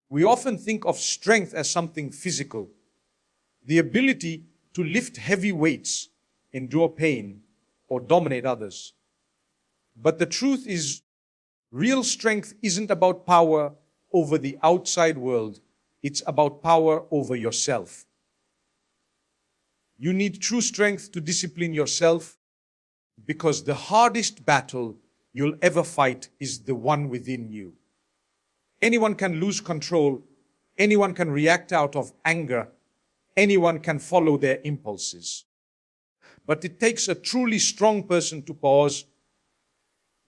We often think of strength as something physical, the ability to lift heavy weights, endure pain, or dominate others. But the truth is, real strength isn't about power over the outside world. It's about power over yourself. You need true strength to discipline yourself, because the hardest battle you'll ever fight is the one within you. Anyone can lose control. Anyone can react out of anger. Anyone can follow their impulses. But it takes a truly strong person to pause,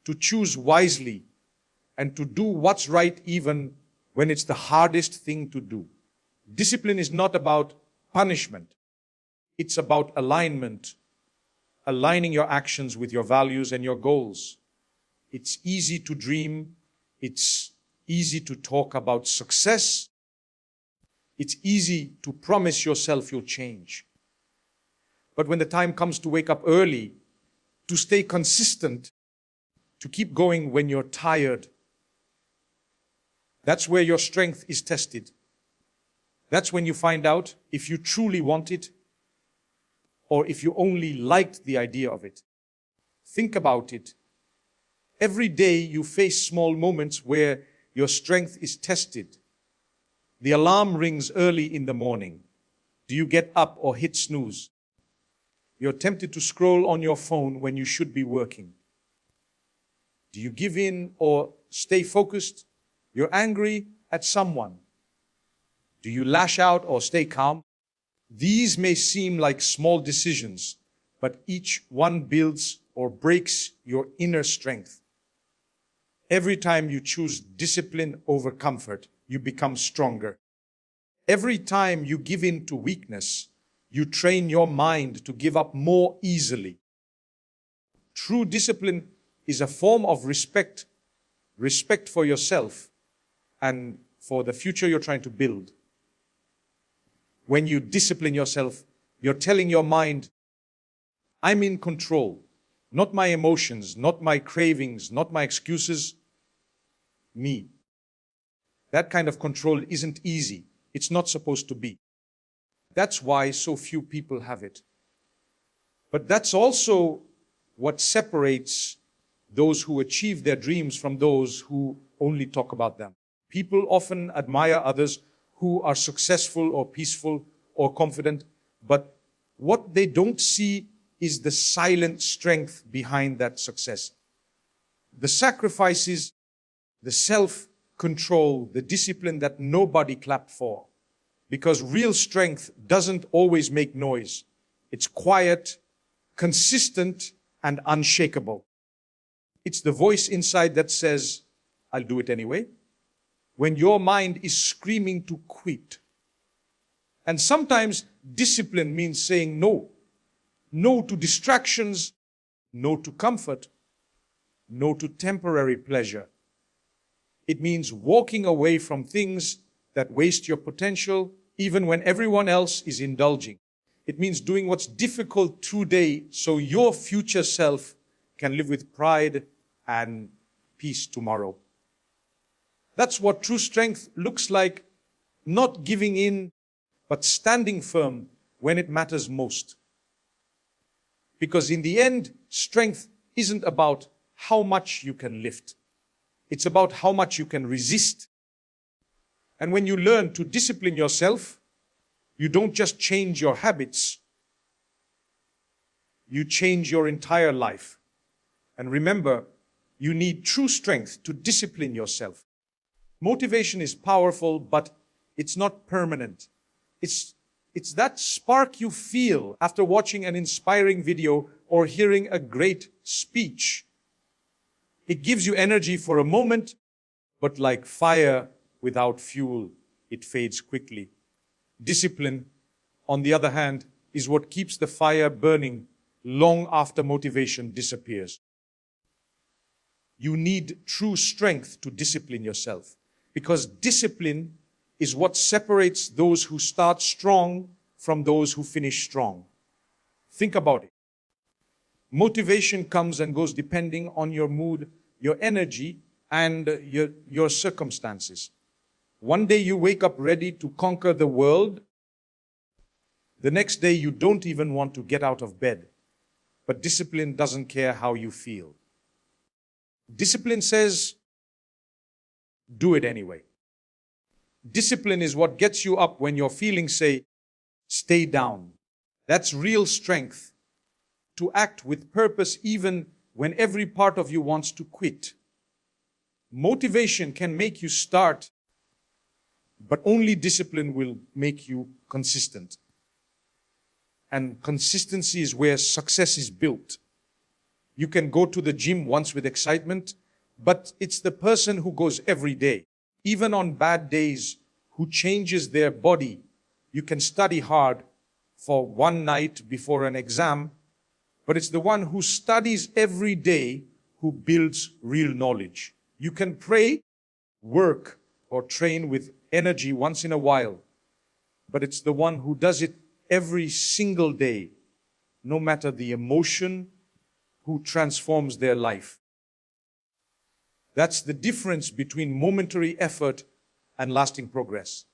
to choose wisely, and to do what's right even when it's the hardest thing to do. Discipline is not about punishment. It's about alignment, aligning your actions with your values and your goals. It's easy to dream. It's easy to talk about success. It's easy to promise yourself you'll change. But when the time comes to wake up early, to stay consistent, to keep going when you're tired, that's where your strength is tested. That's when you find out if you truly want it or if you only liked the idea of it. Think about it. Every day you face small moments where your strength is tested. The alarm rings early in the morning. Do you get up or hit snooze? You're tempted to scroll on your phone when you should be working. Do you give in or stay focused? You're angry at someone. Do you lash out or stay calm? These may seem like small decisions, but each one builds or breaks your inner strength. Every time you choose discipline over comfort, you become stronger. Every time you give in to weakness, you train your mind to give up more easily. True discipline is a form of respect for yourself and for the future you're trying to build. When you discipline yourself, you're telling your mind, I'm in control, not my emotions, not my cravings, not my excuses, me. That kind of control isn't easy. It's not supposed to be. That's why so few people have it. But that's also what separates those who achieve their dreams from those who only talk about them. People often admire others who are successful or peaceful or confident, but what they don't see is the silent strength behind that success. The sacrifices, the self-control, the discipline that nobody clapped for. Because real strength doesn't always make noise. It's quiet, consistent, and unshakable. It's the voice inside that says, I'll do it anyway. When your mind is screaming to quit. And sometimes discipline means saying no. No to distractions, no to comfort, no to temporary pleasure. It means walking away from things that waste your potential, even when everyone else is indulging. It means doing what's difficult today so your future self can live with pride and peace tomorrow. That's what true strength looks like, not giving in, but standing firm when it matters most. Because in the end, strength isn't about how much you can lift. It's about how much you can resist. And when you learn to discipline yourself, you don't just change your habits, you change your entire life. And remember, you need true strength to discipline yourself. Motivation is powerful, but it's not permanent. It's that spark you feel after watching an inspiring video or hearing a great speech. It gives you energy for a moment, but like fire without fuel, it fades quickly. Discipline, on the other hand, is what keeps the fire burning long after motivation disappears. You need true strength to discipline yourself, because discipline is what separates those who start strong from those who finish strong. Think about it. Motivation comes and goes depending on your mood, your energy, and your circumstances. One day you wake up ready to conquer the world. The next day you don't even want to get out of bed. But discipline doesn't care how you feel. Discipline says, do it anyway. Discipline is what gets you up when your feelings say, stay down. That's real strength, to act with purpose even when every part of you wants to quit. Motivation can make you start, but only discipline will make you consistent. And consistency is where success is built. You can go to the gym once with excitement, but it's the person who goes every day, even on bad days, who changes their body. You can study hard for one night before an exam, but it's the one who studies every day who builds real knowledge. You can pray, work, or train with energy once in a while, but it's the one who does it every single day, no matter the emotion, who transforms their life. That's the difference between momentary effort and lasting progress.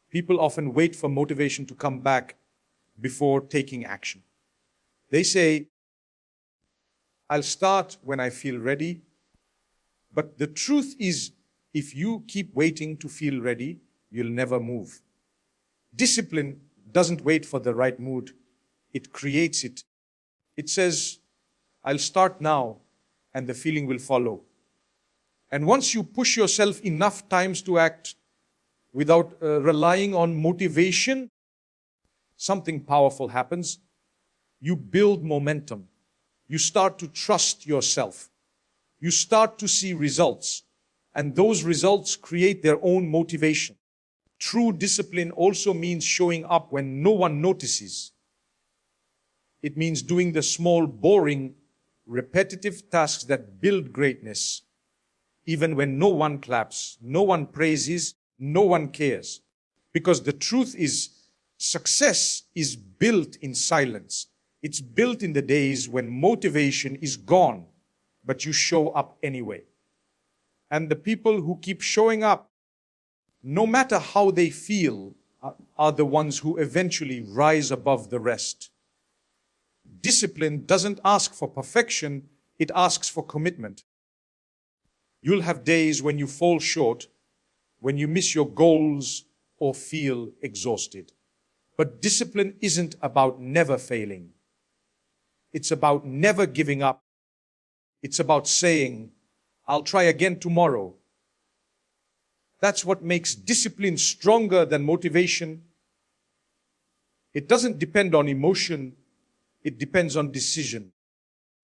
People often wait for motivation to come back before taking action. They say, I'll start when I feel ready. But the truth is, if you keep waiting to feel ready, you'll never move. Discipline doesn't wait for the right mood. It creates it. It says, I'll start now, and the feeling will follow. And once you push yourself enough times to act without relying on motivation, something powerful happens. You build momentum. You start to trust yourself. You start to see results. And those results create their own motivation. True discipline also means showing up when no one notices. It means doing the small, boring, repetitive tasks that build greatness, even when no one claps, no one praises, no one cares. Because the truth is, success is built in silence. It's built in the days when motivation is gone, but you show up anyway. And the people who keep showing up, no matter how they feel, are the ones who eventually rise above the rest. Discipline doesn't ask for perfection, it asks for commitment. You'll have days when you fall short, when you miss your goals or feel exhausted. But discipline isn't about never failing. It's about never giving up. It's about saying, I'll try again tomorrow. That's what makes discipline stronger than motivation. It doesn't depend on emotion. It depends on decision.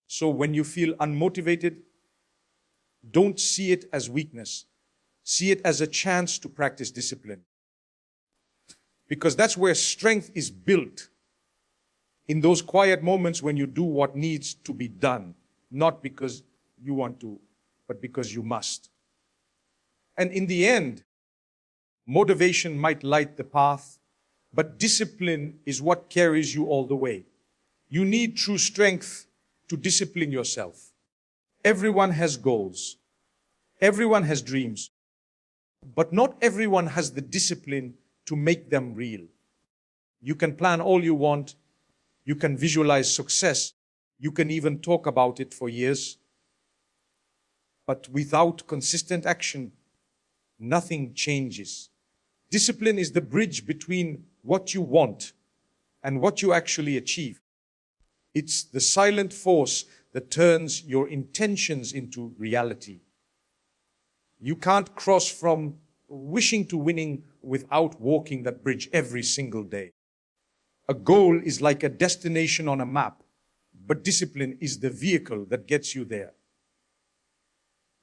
So when you feel unmotivated, don't see it as weakness. See it as a chance to practice discipline. Because that's where strength is built. In those quiet moments when you do what needs to be done. Not because you want to, but because you must. And in the end, motivation might light the path, but discipline is what carries you all the way. You need true strength to discipline yourself. Everyone has goals. Everyone has dreams. But not everyone has the discipline to make them real. You can plan all you want. You can visualize success. You can even talk about it for years. But without consistent action, nothing changes. Discipline is the bridge between what you want and what you actually achieve. It's the silent force that turns your intentions into reality. You can't cross from wishing to winning without walking that bridge every single day. A goal is like a destination on a map, but discipline is the vehicle that gets you there.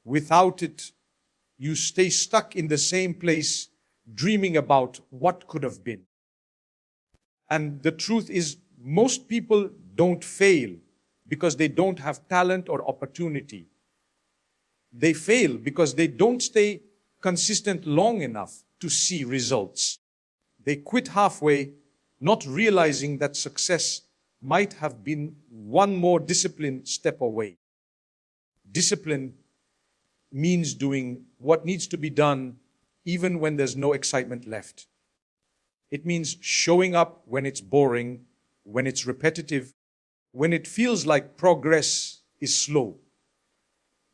Without it, you stay stuck in the same place, dreaming about what could have been. And the truth is, most people don't fail because they don't have talent or opportunity. They fail because they don't stay consistent long enough to see results. They quit halfway, not realizing that success might have been one more disciplined step away. Discipline means doing what needs to be done even when there's no excitement left. It means showing up when it's boring, when it's repetitive, when it feels like progress is slow.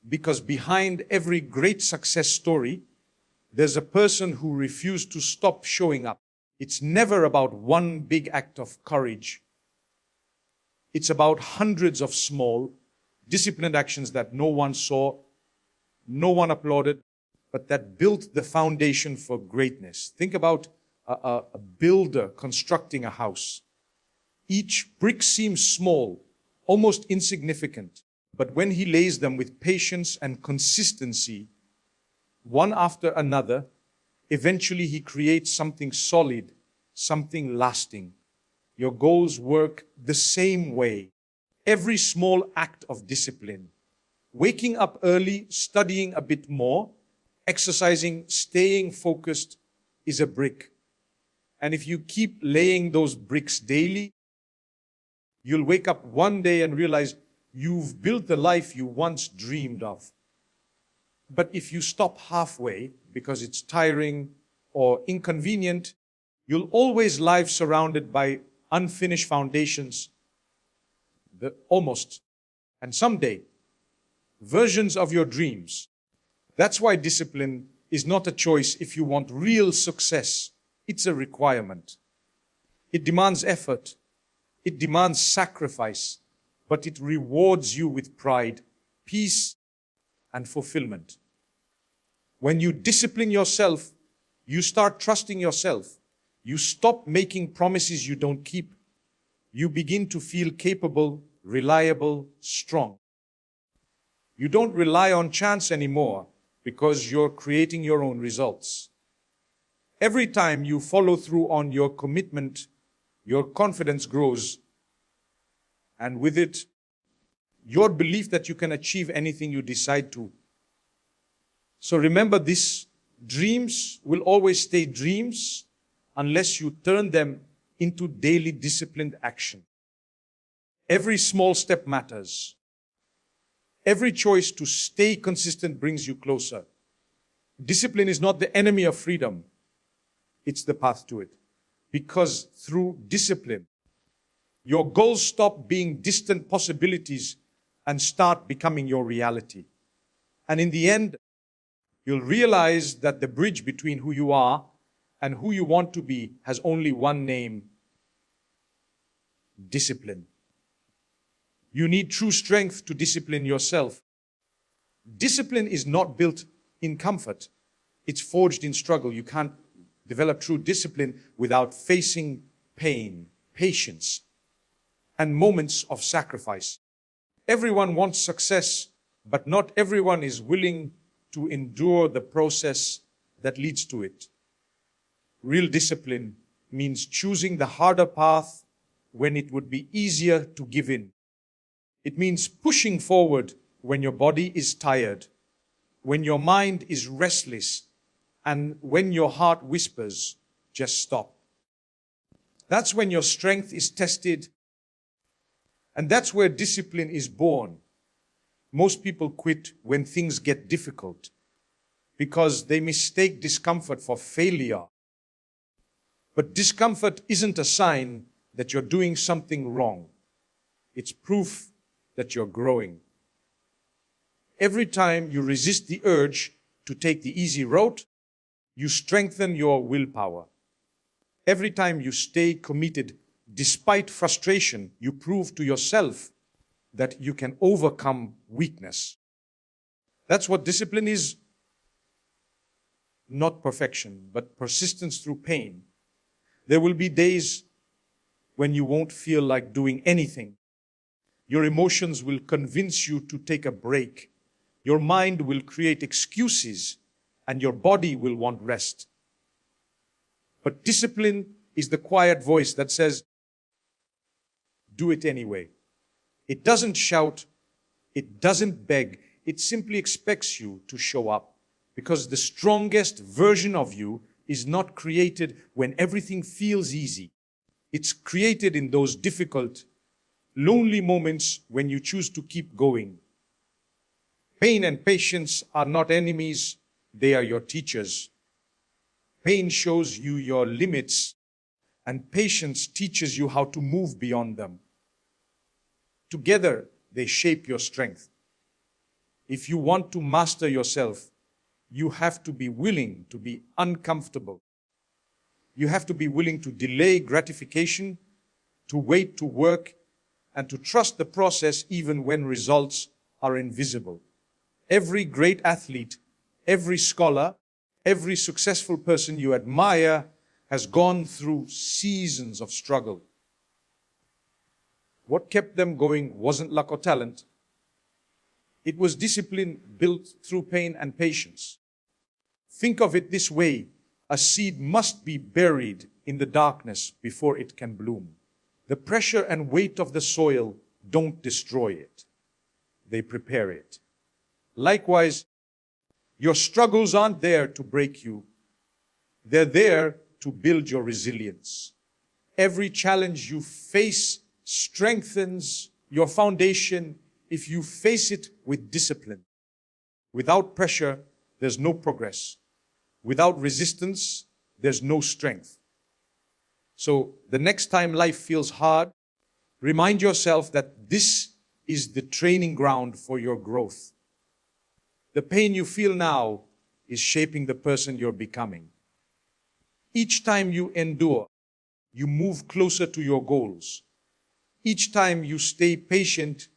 Because behind every great success story, there's a person who refused to stop showing up. It's never about one big act of courage. It's about hundreds of small, disciplined actions that no one saw, no one applauded, but that built the foundation for greatness. Think about a builder constructing a house. Each brick seems small, almost insignificant, but when he lays them with patience and consistency, one after another, eventually he creates something solid, something lasting. Your goals work the same way. Every small act of discipline, waking up early, studying a bit more, exercising, staying focused, is a brick. And if you keep laying those bricks daily, you'll wake up one day and realize you've built the life you once dreamed of. But if you stop halfway because it's tiring or inconvenient, you'll always live surrounded by unfinished foundations, and someday, versions of your dreams. That's why discipline is not a choice if you want real success. It's a requirement. It demands effort. It demands sacrifice, but it rewards you with pride, peace, and fulfillment. When you discipline yourself, you start trusting yourself. You stop making promises you don't keep. You begin to feel capable, reliable, strong. You don't rely on chance anymore because you're creating your own results. Every time you follow through on your commitment, your confidence grows. And with it, your belief that you can achieve anything you decide to. So remember this, dreams will always stay dreams unless you turn them into daily disciplined action. Every small step matters. Every choice to stay consistent brings you closer. Discipline is not the enemy of freedom. It's the path to it. Because through discipline, your goals stop being distant possibilities and start becoming your reality. And in the end, you'll realize that the bridge between who you are and who you want to be has only one name: discipline. You need true strength to discipline yourself. Discipline is not built in comfort. It's forged in struggle. You can't develop true discipline without facing pain, patience, and moments of sacrifice. Everyone wants success, but not everyone is willing to endure the process that leads to it. Real discipline means choosing the harder path when it would be easier to give in. It means pushing forward when your body is tired, when your mind is restless, and when your heart whispers, just stop. That's when your strength is tested, and that's where discipline is born. Most people quit when things get difficult because they mistake discomfort for failure. But discomfort isn't a sign that you're doing something wrong. It's proof that you're growing. Every time you resist the urge to take the easy route, you strengthen your willpower. Every time you stay committed despite frustration, you prove to yourself that you can overcome weakness. That's what discipline is. Not perfection, but persistence through pain. There will be days when you won't feel like doing anything. Your emotions will convince you to take a break. Your mind will create excuses, and your body will want rest. But discipline is the quiet voice that says, do it anyway. It doesn't shout, it doesn't beg, it simply expects you to show up. Because the strongest version of you is not created when everything feels easy. It's created in those difficult, lonely moments when you choose to keep going. Pain and patience are not enemies, they are your teachers. Pain shows you your limits, and patience teaches you how to move beyond them. Together, they shape your strength. If you want to master yourself, you have to be willing to be uncomfortable. You have to be willing to delay gratification, to wait to work, and to trust the process even when results are invisible. Every great athlete, every scholar, every successful person you admire has gone through seasons of struggle. What kept them going wasn't luck or talent. It was discipline built through pain and patience. Think of it this way: a seed must be buried in the darkness before it can bloom. The pressure and weight of the soil don't destroy it. They prepare it. Likewise, your struggles aren't there to break you. They're there to build your resilience. Every challenge you face strengthens your foundation if you face it with discipline. Without pressure, there's no progress. Without resistance, there's no strength. So the next time life feels hard, remind yourself that this is the training ground for your growth. The pain you feel now is shaping the person you're becoming. Each time you endure, you move closer to your goals. Each time you stay patient,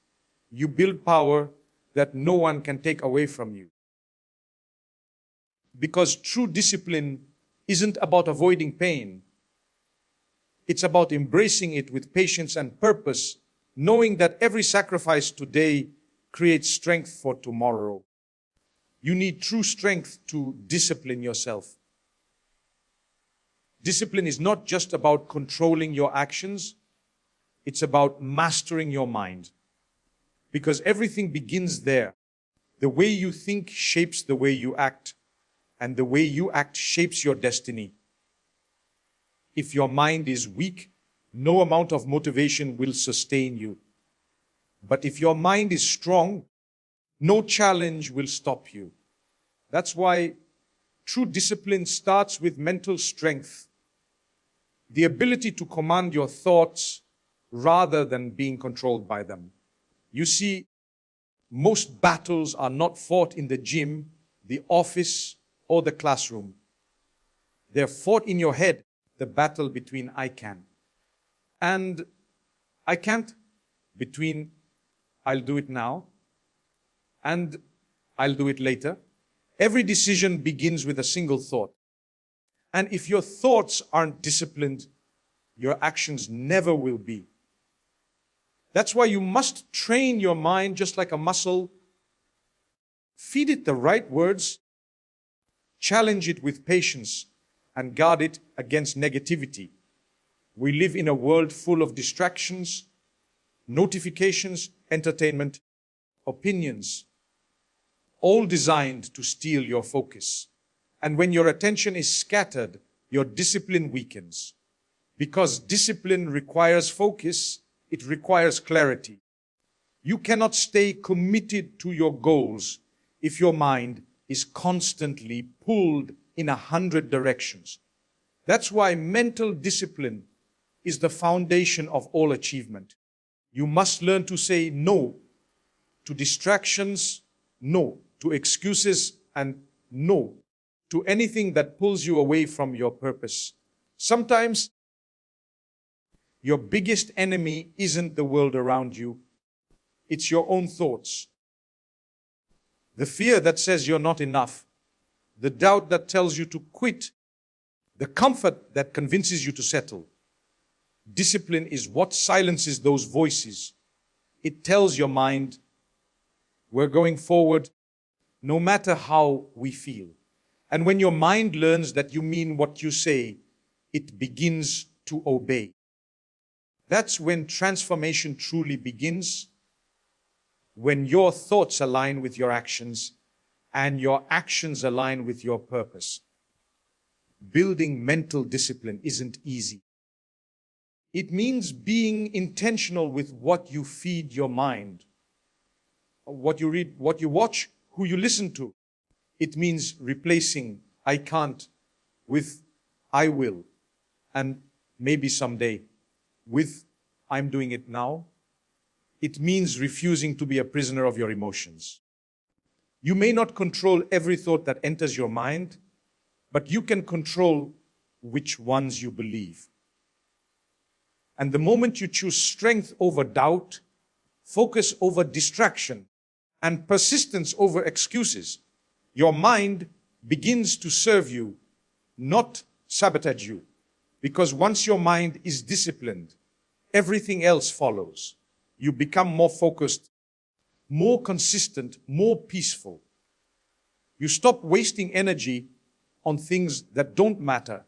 you build power that no one can take away from you. Because true discipline isn't about avoiding pain. It's about embracing it with patience and purpose, knowing that every sacrifice today creates strength for tomorrow. You need true strength to discipline yourself. Discipline is not just about controlling your actions, it's about mastering your mind. Because everything begins there. The way you think shapes the way you act, and the way you act shapes your destiny. If your mind is weak, no amount of motivation will sustain you. But if your mind is strong, no challenge will stop you. That's why true discipline starts with mental strength. The ability to command your thoughts rather than being controlled by them. You see, most battles are not fought in the gym, the office, or the classroom. They're fought in your head, the battle between I can and I can't, between I'll do it now and I'll do it later. Every decision begins with a single thought. And if your thoughts aren't disciplined, your actions never will be. That's why you must train your mind just like a muscle. Feed it the right words, challenge it with patience, and guard it against negativity. We live in a world full of distractions, notifications, entertainment, opinions, all designed to steal your focus. And when your attention is scattered, your discipline weakens. Because discipline requires focus, it requires clarity. You cannot stay committed to your goals if your mind is constantly pulled in 100 directions. That's why mental discipline is the foundation of all achievement. You must learn to say no to distractions, no to excuses, and no to anything that pulls you away from your purpose. Sometimes your biggest enemy isn't the world around you, it's your own thoughts. The fear that says you're not enough, the doubt that tells you to quit, the comfort that convinces you to settle. Discipline is what silences those voices. It tells your mind, we're going forward no matter how we feel. And when your mind learns that you mean what you say, it begins to obey. That's when transformation truly begins, when your thoughts align with your actions and your actions align with your purpose. Building mental discipline isn't easy. It means being intentional with what you feed your mind, what you read, what you watch, who you listen to. It means replacing I can't with I will, and maybe someday, with I'm doing it now, it means refusing to be a prisoner of your emotions. You may not control every thought that enters your mind, but you can control which ones you believe. And the moment you choose strength over doubt, focus over distraction, and persistence over excuses, your mind begins to serve you, not sabotage you. Because once your mind is disciplined, everything else follows. You become more focused, more consistent, more peaceful. You stop wasting energy on things that don't matter,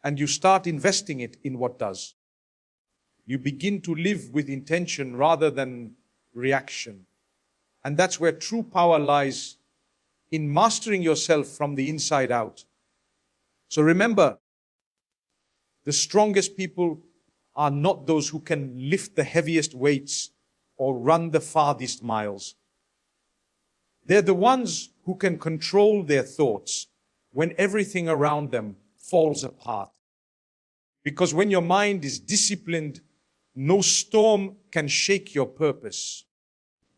and you start investing it in what does. You begin to live with intention rather than reaction. And that's where true power lies, in mastering yourself from the inside out. So remember, the strongest people are not those who can lift the heaviest weights or run the farthest miles. They're the ones who can control their thoughts when everything around them falls apart. Because when your mind is disciplined, no storm can shake your purpose.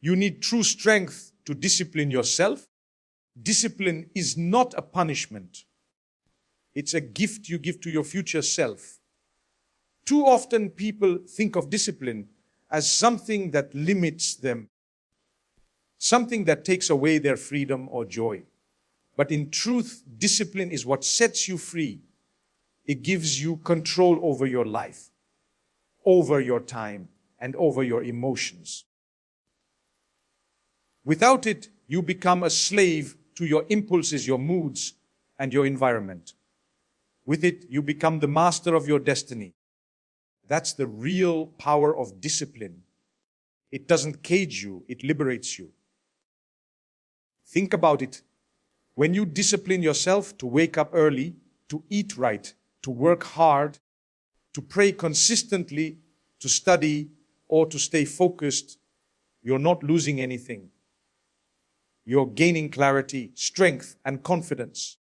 You need true strength to discipline yourself. Discipline is not a punishment. It's a gift you give to your future self. Too often people think of discipline as something that limits them, something that takes away their freedom or joy. But in truth, discipline is what sets you free. It gives you control over your life, over your time, and over your emotions. Without it, you become a slave to your impulses, your moods, and your environment. With it, you become the master of your destiny. That's the real power of discipline. It doesn't cage you, it liberates you. Think about it. When you discipline yourself to wake up early, to eat right, to work hard, to pray consistently, to study, or to stay focused, you're not losing anything. You're gaining clarity, strength, and confidence.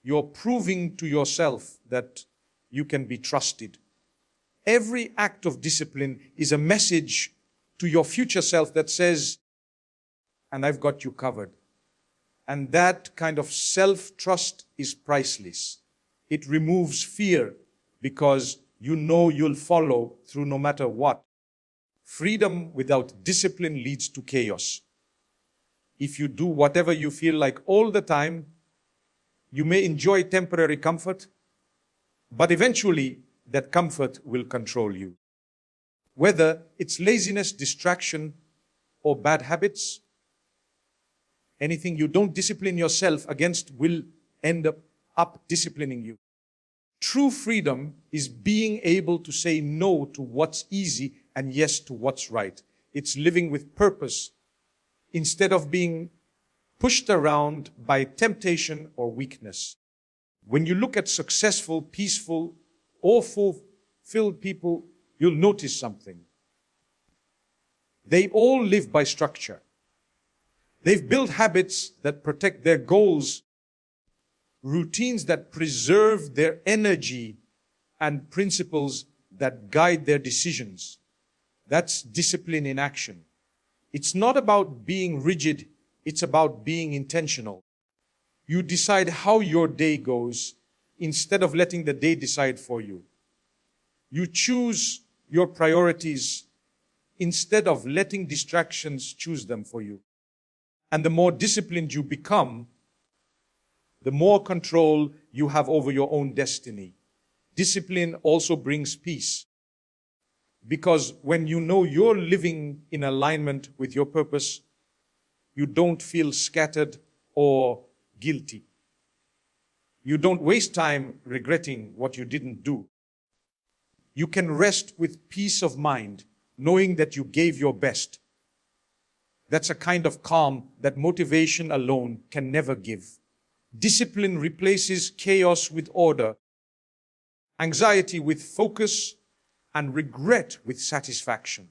You're proving to yourself that you can be trusted. Every act of discipline is a message to your future self that says, and I've got you covered. And that kind of self-trust is priceless. It removes fear because you know you'll follow through no matter what. Freedom without discipline leads to chaos. If you do whatever you feel like all the time, you may enjoy temporary comfort, but eventually that comfort will control you. Whether it's laziness, distraction, or bad habits, anything you don't discipline yourself against will end up disciplining you. True freedom is being able to say no to what's easy and yes to what's right. It's living with purpose instead of being pushed around by temptation or weakness. When you look at successful, peaceful, or fulfilled people, you'll notice something. They all live by structure. They've built habits that protect their goals, routines that preserve their energy, and principles that guide their decisions. That's discipline in action. It's not about being rigid, it's about being intentional. You decide how your day goes instead of letting the day decide for you. You choose your priorities instead of letting distractions choose them for you. And the more disciplined you become, the more control you have over your own destiny. Discipline also brings peace. Because when you know you're living in alignment with your purpose, you don't feel scattered or guilty. You don't waste time regretting what you didn't do. You can rest with peace of mind, knowing that you gave your best. That's a kind of calm that motivation alone can never give. Discipline replaces chaos with order, anxiety with focus, and regret with satisfaction.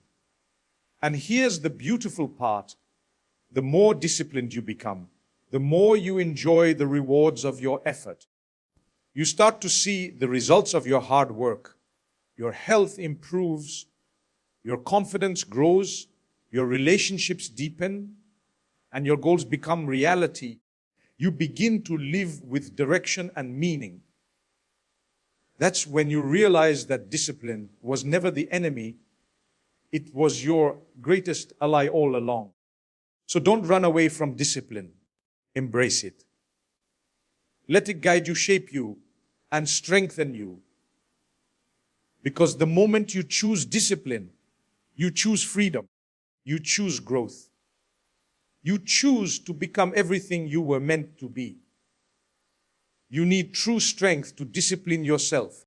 And here's the beautiful part. The more disciplined you become, the more you enjoy the rewards of your effort. you start to see the results of your hard work. Your health improves, your confidence grows, your relationships deepen, and your goals become reality. You begin to live with direction and meaning. That's when you realize that discipline was never the enemy. It was your greatest ally all along. So don't run away from discipline. Embrace it. Let it guide you, shape you, and strengthen you. Because the moment you choose discipline, you choose freedom. You choose growth. You choose to become everything you were meant to be. You need true strength to discipline yourself.